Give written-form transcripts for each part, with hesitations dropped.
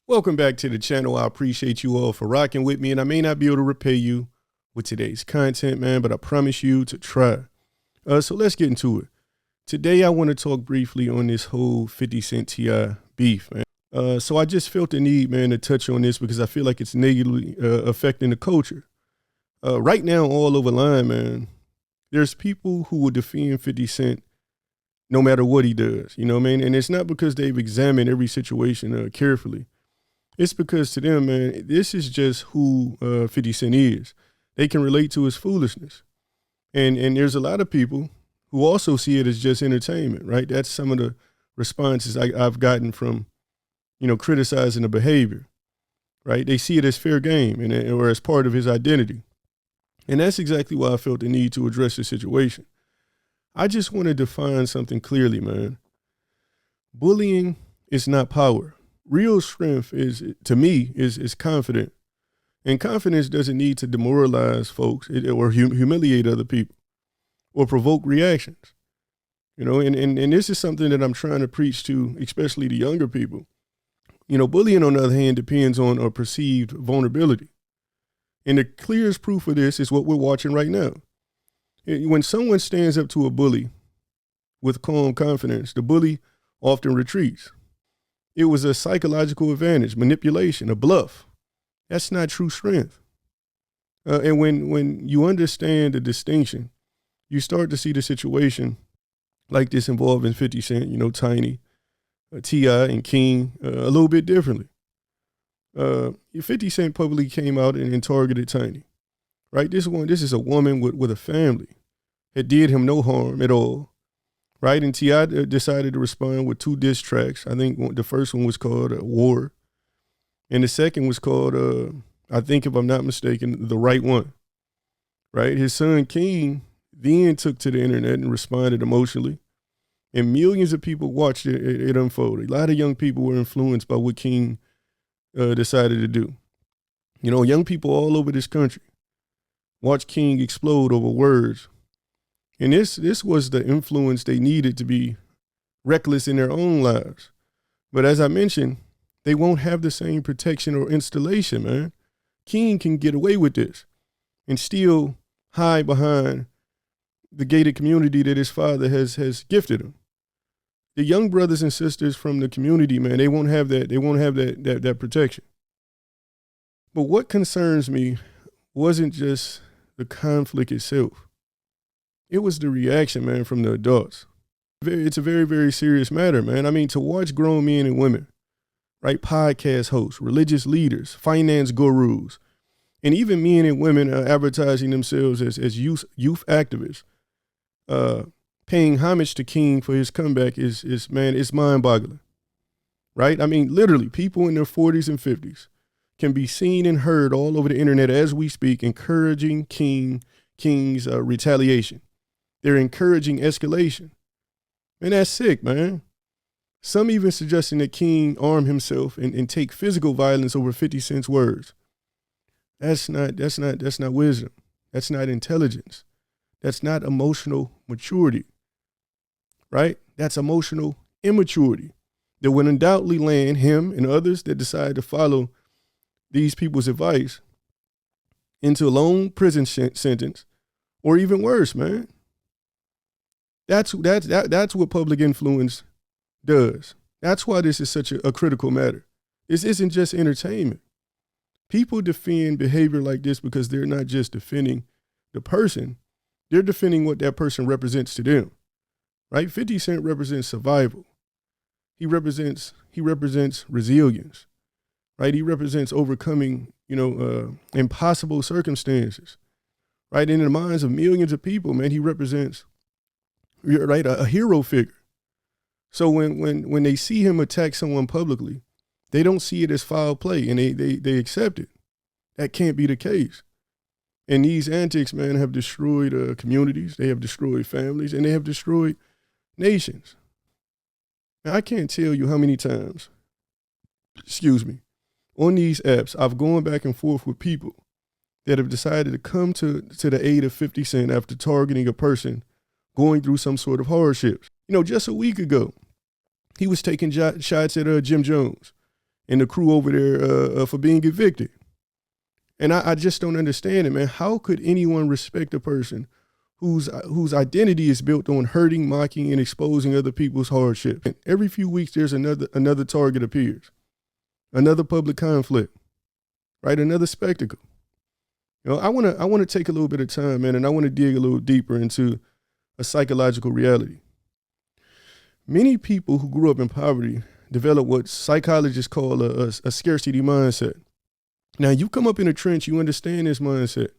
Welcome back to the channel. I appreciate you all for rocking with me, and I may not be able to repay you with today's content, man, but I promise you to try. So let's get into it. Today, I want to talk briefly on this whole 50 Cent T.I. beef, man. So I just felt the need, man, to touch on this because I feel like it's negatively affecting the culture. Right now, all over line, man, there's people who will defend 50 Cent no matter what he does, you know what I mean? And it's not because they've examined every situation carefully. It's because to them, man, this is just who 50 Cent is. They can relate to his foolishness. And there's a lot of people who also see it as just entertainment, right? That's some of the responses I've gotten from, criticizing the behavior, right? They see it as fair game or as part of his identity. And that's exactly why I felt the need to address the situation. I just want to define something clearly, man. Bullying is not power. Real strength to me, is confident. And confidence doesn't need to demoralize folks or humiliate other people or provoke reactions. And this is something that I'm trying to preach to, especially the younger people. Bullying, on the other hand, depends on a perceived vulnerability. And the clearest proof of this is what we're watching right now. When someone stands up to a bully with calm confidence, the bully often retreats. It was a psychological advantage, manipulation, a bluff. That's not true strength. And when you understand the distinction, you start to see the situation like this involving 50 Cent, Tiny, T.I. and King a little bit differently. 50 Cent publicly came out and targeted Tiny, right? This is a woman with a family. It did him no harm at all. Right, and T.I. decided to respond with 2 diss tracks. I think the first one was called War, and the second was called, I think if I'm not mistaken, The Right One. Right, his son King then took to the internet and responded emotionally, and millions of people watched it unfold. A lot of young people were influenced by what King decided to do. Young people all over this country watched King explode over words. And this was the influence they needed to be reckless in their own lives. But as I mentioned, they won't have the same protection or installation, man. King can get away with this and still hide behind the gated community that his father has gifted him. The young brothers and sisters from the community, man, they won't have that. They won't have that protection. But what concerns me wasn't just the conflict itself. It was the reaction, man, from the adults. It's a very, very serious matter, man. I mean, to watch grown men and women, right, podcast hosts, religious leaders, finance gurus, and even men and women advertising themselves as youth activists, paying homage to King for his comeback is man, it's mind-boggling, right? I mean, literally, people in their 40s and 50s can be seen and heard all over the internet as we speak, encouraging King's retaliation. They're encouraging escalation. Man, that's sick, man. Some even suggesting that King arm himself and take physical violence over 50 Cent's words. That's not wisdom. That's not intelligence. That's not emotional maturity, right? That's emotional immaturity that would undoubtedly land him and others that decide to follow these people's advice into a long prison sentence, or even worse, man. That's what public influence does. That's why this is such a critical matter. This isn't just entertainment. People defend behavior like this because they're not just defending the person, they're defending what that person represents to them. Right? 50 Cent represents survival. He represents resilience. Right? He represents overcoming, impossible circumstances. Right? In the minds of millions of people, man, he represents, right, a hero figure. So when they see him attack someone publicly, they don't see it as foul play, and they accept it. That can't be the case. And these antics, man, have destroyed communities, they have destroyed families, and they have destroyed nations. Now, I can't tell you how many times, on these apps, I've gone back and forth with people that have decided to come to the aid of 50 Cent after targeting a person going through some sort of hardships. Just a week ago, he was taking shots at Jim Jones. and the crew over there for being evicted. And I just don't understand it, man. How could anyone respect a person whose identity is built on hurting, mocking, and exposing other people's hardship? And every few weeks, there's another target appears, another public conflict, right? Another spectacle. I want to take a little bit of time, man, and I want to dig a little deeper into a psychological reality. Many people who grew up in poverty develop what psychologists call a scarcity mindset. Now, you come up in a trench, you understand this mindset,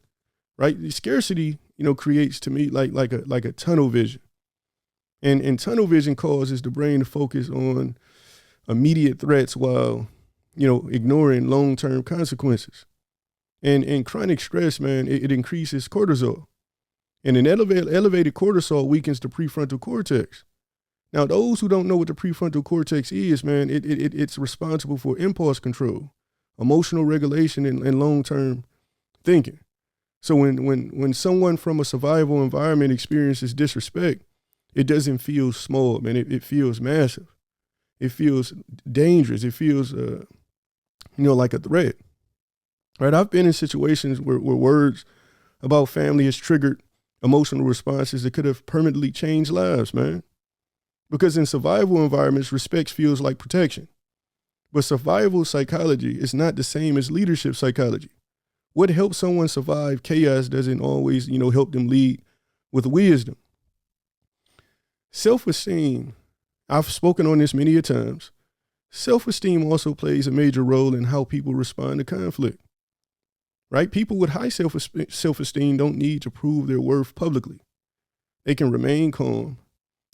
right? The scarcity, creates to me like a tunnel vision. And tunnel vision causes the brain to focus on immediate threats while, ignoring long-term consequences. And chronic stress, man, it increases cortisol. And an elevated cortisol weakens the prefrontal cortex. Now, those who don't know what the prefrontal cortex is, man, it's responsible for impulse control, emotional regulation, and long-term thinking. So when someone from a survival environment experiences disrespect, it doesn't feel small, man. It feels massive. It feels dangerous. It feels, like a threat. Right? I've been in situations where words about family has triggered emotional responses that could have permanently changed lives, man. Because in survival environments, respect feels like protection. But survival psychology is not the same as leadership psychology. What helps someone survive chaos doesn't always, help them lead with wisdom. Self-esteem, I've spoken on this many a times. Self-esteem also plays a major role in how people respond to conflict. Right? People with high self-esteem don't need to prove their worth publicly. They can remain calm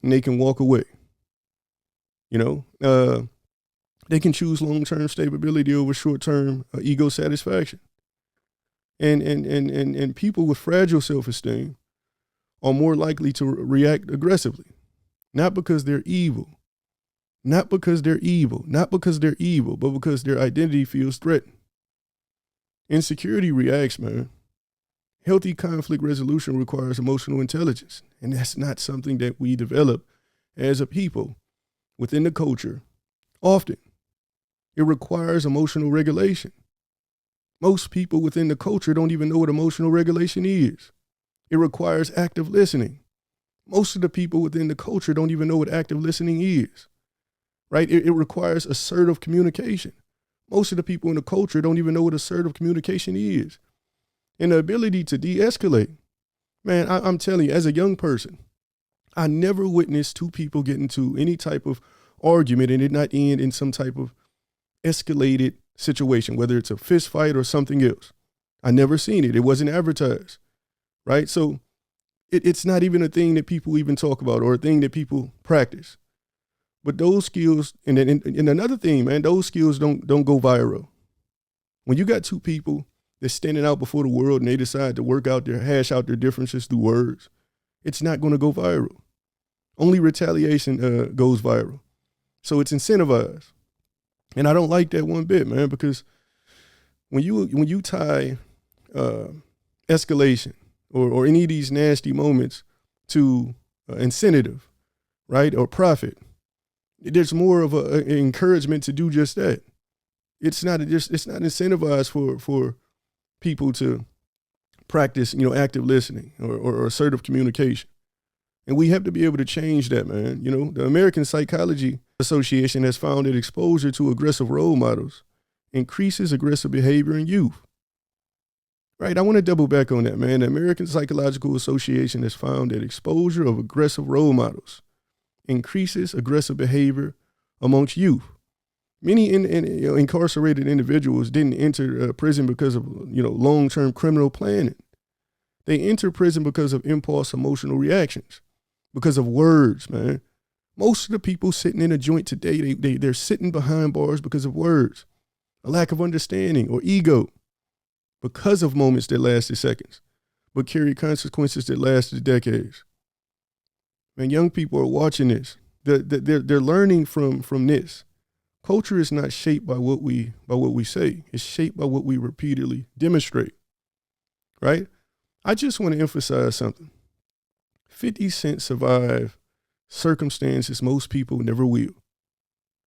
and they can walk away. They can choose long-term stability over short-term ego satisfaction. And people with fragile self-esteem are more likely to react aggressively, not because they're evil, but because their identity feels threatened. Insecurity reacts, man. Healthy conflict resolution requires emotional intelligence, and that's not something that we develop as a people within the culture often. It requires emotional regulation. Most people within the culture don't even know what emotional regulation is. It requires active listening. Most of the people within the culture don't even know what active listening is, right? It requires assertive communication. Most of the people in the culture don't even know what assertive communication is. And the ability to de-escalate. Man, I'm telling you, as a young person, I never witnessed two people get into any type of argument and it not end in some type of escalated situation, whether it's a fist fight or something else. I never seen it. It wasn't advertised, right? So it's not even a thing that people even talk about or a thing that people practice. But those skills, and another thing, man, those skills don't go viral. When you got two people that's standing out before the world and they decide to hash out their differences through words, it's not going to go viral. Only retaliation goes viral. So it's incentivized. And I don't like that one bit, man, because when you tie escalation or any of these nasty moments to incentive, right, or profit, there's more of an encouragement to do just that. It's not incentivized for people to practice, active listening or assertive communication. And we have to be able to change that, man. The American Psychology Association has found that exposure to aggressive role models increases aggressive behavior in youth. Right? I want to double back on that, man. The American Psychological Association has found that exposure of aggressive role models increases aggressive behavior amongst youth. Many incarcerated individuals didn't enter prison because of long-term criminal planning. They enter prison because of impulse emotional reactions, because of words, man. Most of the people sitting in a joint today, they're sitting behind bars because of words, a lack of understanding or ego, because of moments that lasted seconds, but carry consequences that lasted decades. Man, young people are watching this. They're learning from this. Culture is not shaped by what we say. It's shaped by what we repeatedly demonstrate, right? I just want to emphasize something. 50 Cent survived circumstances most people never will.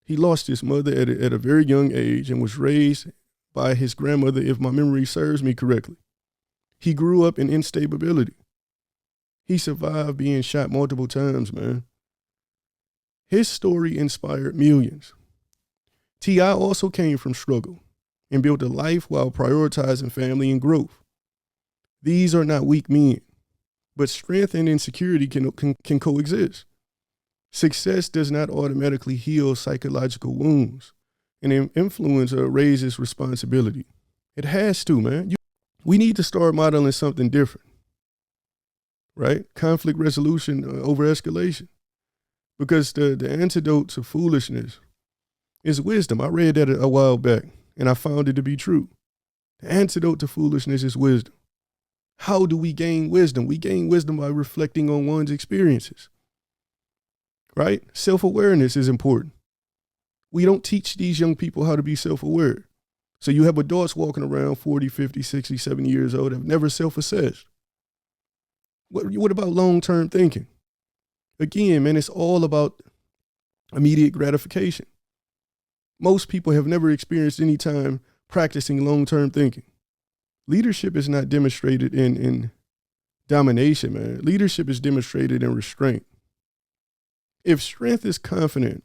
He lost his mother at a very young age and was raised by his grandmother, if my memory serves me correctly. He grew up in instability. He survived being shot multiple times, man. His story inspired millions. T.I. also came from struggle and built a life while prioritizing family and growth. These are not weak men, but strength and insecurity can coexist. Success does not automatically heal psychological wounds, and influence raises responsibility. It has to, man. We need to start modeling something different, right? Conflict resolution over escalation. Because the antidote to foolishness is wisdom. I read that a while back, and I found it to be true. The antidote to foolishness is wisdom. How do we gain wisdom? We gain wisdom by reflecting on one's experiences, right? Self-awareness is important. We don't teach these young people how to be self-aware. So you have adults walking around 40, 50, 60, 70 years old that have never self-assessed. What about long-term thinking? Again, man, it's all about immediate gratification. Most people have never experienced any time practicing long-term thinking. Leadership is not demonstrated in domination, man. Leadership is demonstrated in restraint. If strength is confident,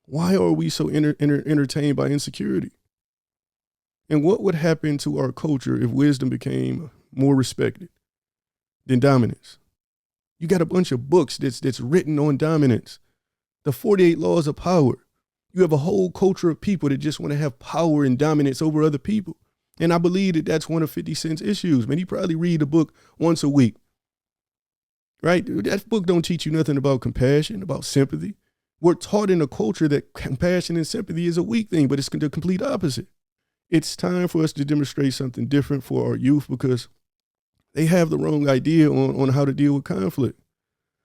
why are we so entertained by insecurity? And what would happen to our culture if wisdom became more respected than dominance? You got a bunch of books that's written on dominance. The 48 Laws of Power. You have a whole culture of people that just want to have power and dominance over other people. And I believe that that's one of 50 Cent's issues. Man, he probably read the book once a week, right? That book don't teach you nothing about compassion, about sympathy. We're taught in a culture that compassion and sympathy is a weak thing, but it's the complete opposite. It's time for us to demonstrate something different for our youth because they have the wrong idea on how to deal with conflict.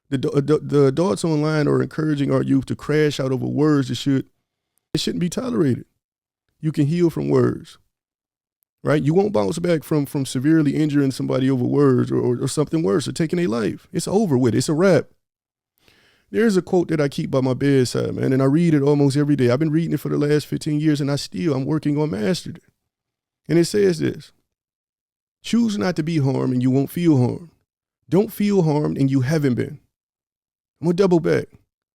The adults online are encouraging our youth to crash out over words that shouldn't be tolerated. You can heal from words, right? You won't bounce back from severely injuring somebody over words or something worse or taking their life. It's over with. It's a wrap. There's a quote that I keep by my bedside, man, and I read it almost every day. I've been reading it for the last 15 years, and I'm working on mastering it. And it says this: choose not to be harmed and you won't feel harmed. Don't feel harmed and you haven't been. I'm gonna double back.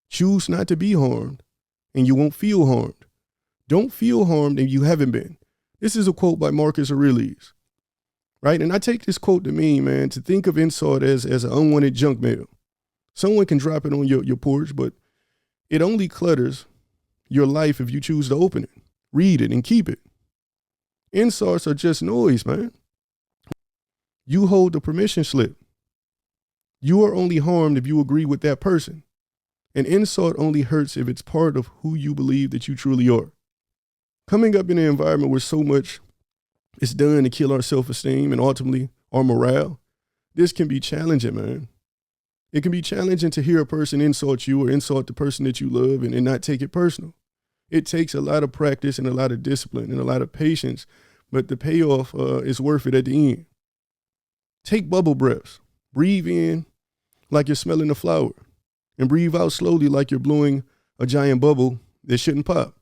Choose not to be harmed and you won't feel harmed. Don't feel harmed and you haven't been. This is a quote by Marcus Aurelius, right? And I take this quote to mean, man, to think of insult as an unwanted junk mail. Someone can drop it on your porch, but it only clutters your life if you choose to open it, read it, and keep it. Insults are just noise, man. You hold the permission slip. You are only harmed if you agree with that person. An insult only hurts if it's part of who you believe that you truly are. Coming up in an environment where so much is done to kill our self-esteem and ultimately our morale, this can be challenging, man. It can be challenging to hear a person insult you or insult the person that you love and not take it personal. It takes a lot of practice and a lot of discipline and a lot of patience, but the payoff is worth it at the end. Take bubble breaths. Breathe in like you're smelling a flower and breathe out slowly like you're blowing a giant bubble that shouldn't pop.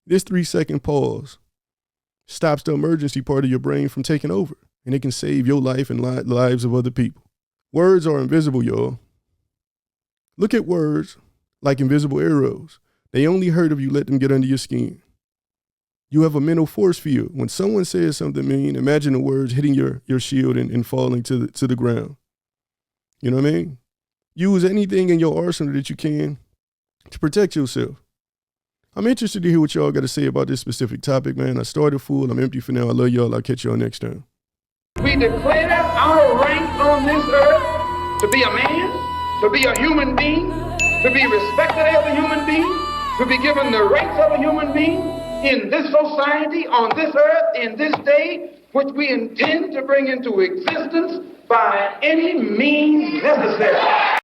This 3-second pause stops the emergency part of your brain from taking over, and it can save your life and lives of other people. Words are invisible, y'all. Look at words like invisible arrows. They only hurt if you let them get under your skin. You have a mental force field. When someone says something mean, imagine the words hitting your shield and falling to the ground. You know what I mean? Use anything in your arsenal that you can to protect yourself. I'm interested to hear what y'all got to say about this specific topic, man. I started full. I'm empty for now. I love y'all. I'll catch y'all next time. We declare our rank on this earth to be a man, to be a human being, to be respected as a human being, to be given the rights of a human being in this society, on this earth, in this day, which we intend to bring into existence by any means necessary.